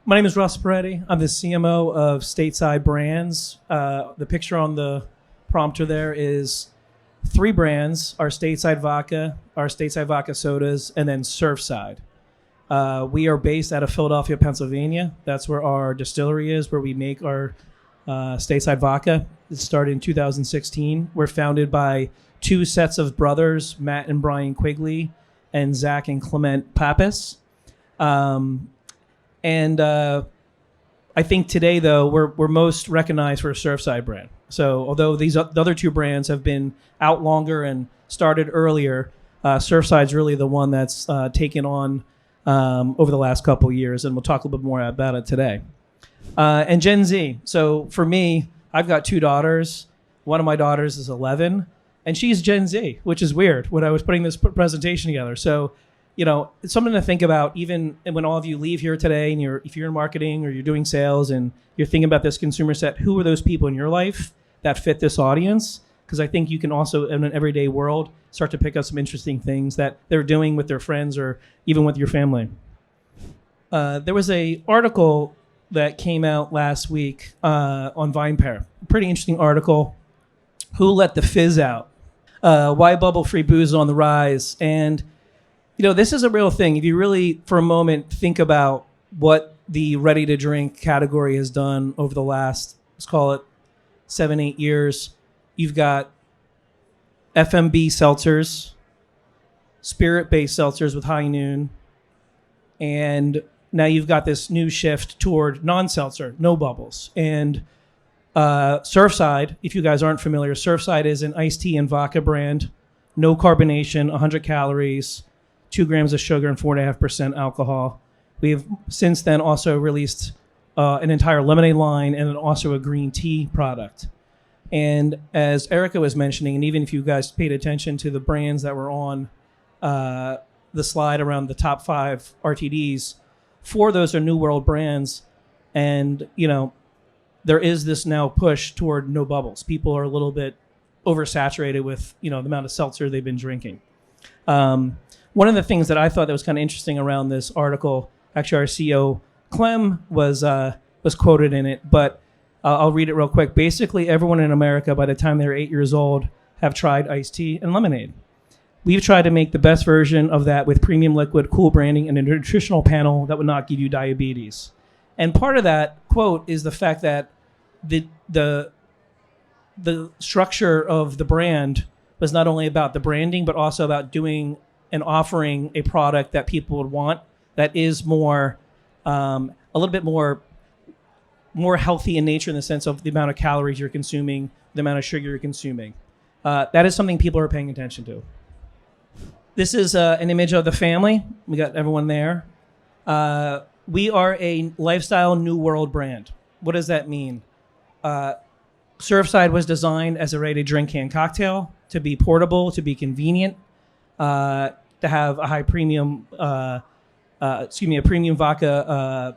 My name is Russ Pareti. I'm the CMO of Stateside Brands. The picture on the prompter there is three brands: our Stateside Vodka sodas, and then Surfside. We are based out of Philadelphia, Pennsylvania. That's where our distillery is, where we make our Stateside Vodka. It started in 2016. We're founded by two sets of brothers, Matt and Brian Quigley, and Zach and Clement Pappas. I think today, though, we're most recognized for a Surfside brand. So although the other two brands have been out longer and started earlier, Surfside's really the one that's taken on over the last couple of years, and we'll talk a little bit more about it today. And Gen Z. So for me, I've got two daughters. One of my daughters is 11, and she's Gen Z, which is weird when I was putting this presentation together. So, it's something to think about, even when all of you leave here today and if you're in marketing or you're doing sales and you're thinking about this consumer set, who are those people in your life that fit this audience? Because I think you can also, in an everyday world, start to pick up some interesting things that they're doing with their friends or even with your family. There was an article that came out last week on VinePair. Pretty interesting article. Who let the fizz out? Why bubble-free booze is on the rise? And this is a real thing. If you really, for a moment, think about what the ready-to-drink category has done over the last, let's call it 7-8 years, you've got FMB seltzers, spirit-based seltzers with High Noon, and now you've got this new shift toward non-seltzer, no bubbles. And Surfside, if you guys aren't familiar, Surfside is an iced tea and vodka brand, no carbonation, 100 calories, 2 grams of sugar and 4.5% alcohol. We have since then also released an entire lemonade line and also a green tea product. And as Erica was mentioning, and even if you guys paid attention to the brands that were on the slide around the top 5 RTDs, 4 of those are New World brands. And, there is this now push toward no bubbles. People are a little bit oversaturated with, the amount of seltzer they've been drinking. One of the things that I thought that was kind of interesting around this article, actually our CEO, Clem, was quoted in it, but I'll read it real quick. Basically, everyone in America, by the time they're 8 years old, have tried iced tea and lemonade. We've tried to make the best version of that with premium liquid, cool branding, and a nutritional panel that would not give you diabetes. And part of that quote is the fact that the structure of the brand was not only about the branding, but also about doing and offering a product that people would want that is more, a little bit more healthy in nature in the sense of the amount of calories you're consuming, the amount of sugar you're consuming. That is something people are paying attention to. This is an image of the family. We got everyone there. We are a lifestyle New World brand. What does that mean? Surfside was designed as a ready-to-drink canned cocktail to be portable, to be convenient, to have a high premium, a premium vodka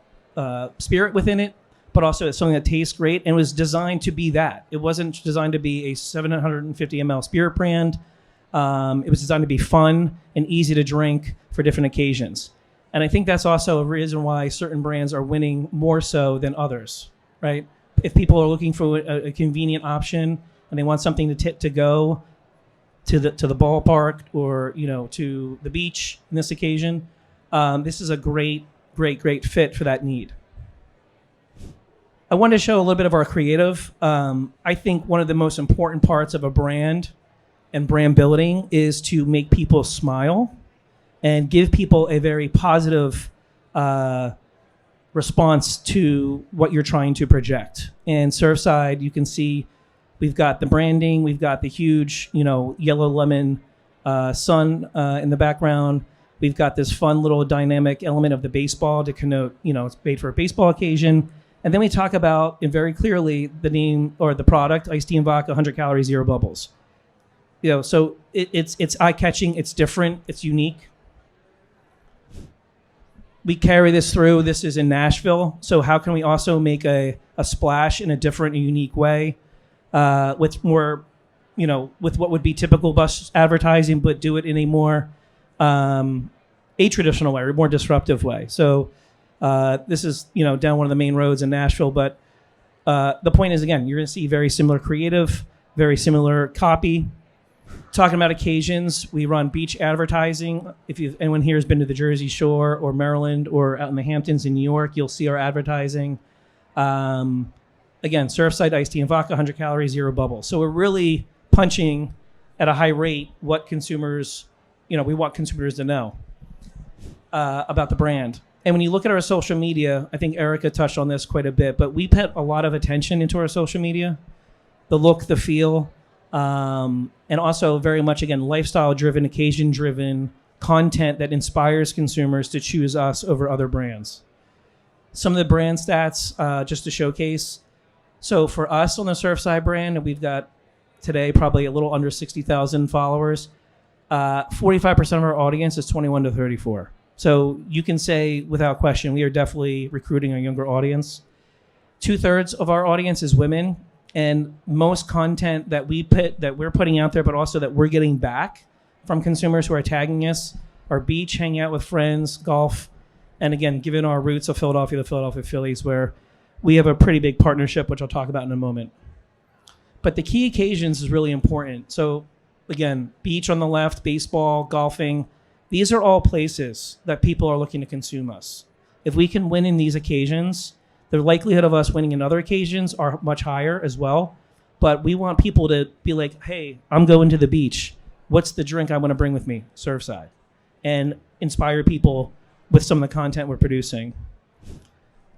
spirit within it, but also it's something that tastes great and was designed to be that. It wasn't designed to be a 750 ml spirit brand. It was designed to be fun and easy to drink for different occasions. And I think that's also a reason why certain brands are winning more so than others, right? If people are looking for a convenient option and they want something to go to the ballpark or to the beach in this occasion, this is a great fit for that need. I wanted to show a little bit of our creative. I think one of the most important parts of a brand and brand building is to make people smile and give people a very positive response to what you're trying to project. And Surfside, you can see we've got the branding, we've got the huge, yellow lemon sun in the background. We've got this fun little dynamic element of the baseball to connote, it's made for a baseball occasion. And then we talk about, and very clearly, the name or the product, iced tea and vodka, 100 calories, 0 bubbles. So it's eye-catching, it's different, it's unique. We carry this through. This is in Nashville. So how can we also make a splash in a different and unique way with more, with what would be typical bus advertising, but do it in a more a traditional way or more disruptive way. So This is, down one of the main roads in Nashville. But the point is, again, you're going to see very similar creative, very similar copy. Talking about occasions, we run beach advertising. If anyone here has been to the Jersey Shore or Maryland or out in the Hamptons in New York, you'll see our advertising. Again, Surfside, iced tea and vodka, 100 calories, 0 bubbles. So we're really punching at a high rate what consumers, we want consumers to know about the brand. And when you look at our social media, I think Erica touched on this quite a bit, but we put a lot of attention into our social media, the look, the feel, and also very much, again, lifestyle-driven, occasion-driven content that inspires consumers to choose us over other brands. Some of the brand stats, just to showcase. So for us on the Surfside brand, we've got today probably a little under 60,000 followers. 45% of our audience is 21 to 34. So you can say without question, we are definitely recruiting a younger audience. 2/3 of our audience is women, and most content that we're putting out there, but also that we're getting back from consumers who are tagging us, are beach, hanging out with friends, golf, and again, given our roots of Philadelphia, the Philadelphia Phillies, where we have a pretty big partnership, which I'll talk about in a moment. But the key occasions is really important. So again, beach on the left, baseball, golfing. These are all places that people are looking to consume us. If we can win in these occasions, the likelihood of us winning in other occasions are much higher as well. But we want people to be like, hey, I'm going to the beach. What's the drink I want to bring with me? Surfside. And inspire people with some of the content we're producing.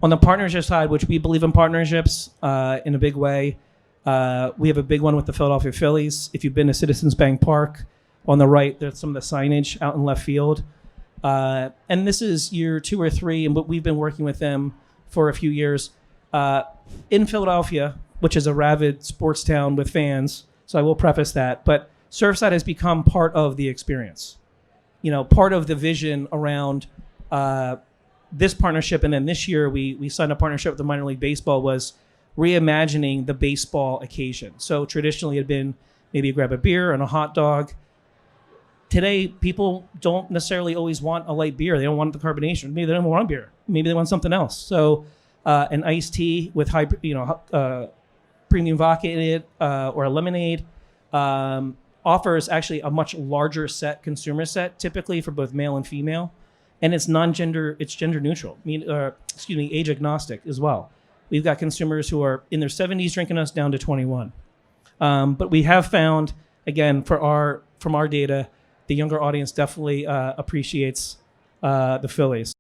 On the partnership side, which we believe in partnerships in a big way, we have a big one with the Philadelphia Phillies. If you've been to Citizens Bank Park, on the right, there's some of the signage out in left field. And this is year 2 or 3, but we've been working with them for a few years. In Philadelphia, which is a rabid sports town with fans, so I will preface that, but Surfside has become part of the experience. Part of the vision around this partnership, and then this year we signed a partnership with the minor league baseball, was reimagining the baseball occasion. So traditionally it had been maybe grab a beer and a hot dog. Today, people don't necessarily always want a light beer. They don't want the carbonation. Maybe they don't want a beer. Maybe they want something else. So an iced tea with high, premium vodka in it, or a lemonade, offers actually a much larger consumer set, typically for both male and female. And it's non-gender, it's gender neutral, age agnostic as well. We've got consumers who are in their 70s drinking us down to 21. But we have found, again, from our data, the younger audience definitely appreciates the Phillies.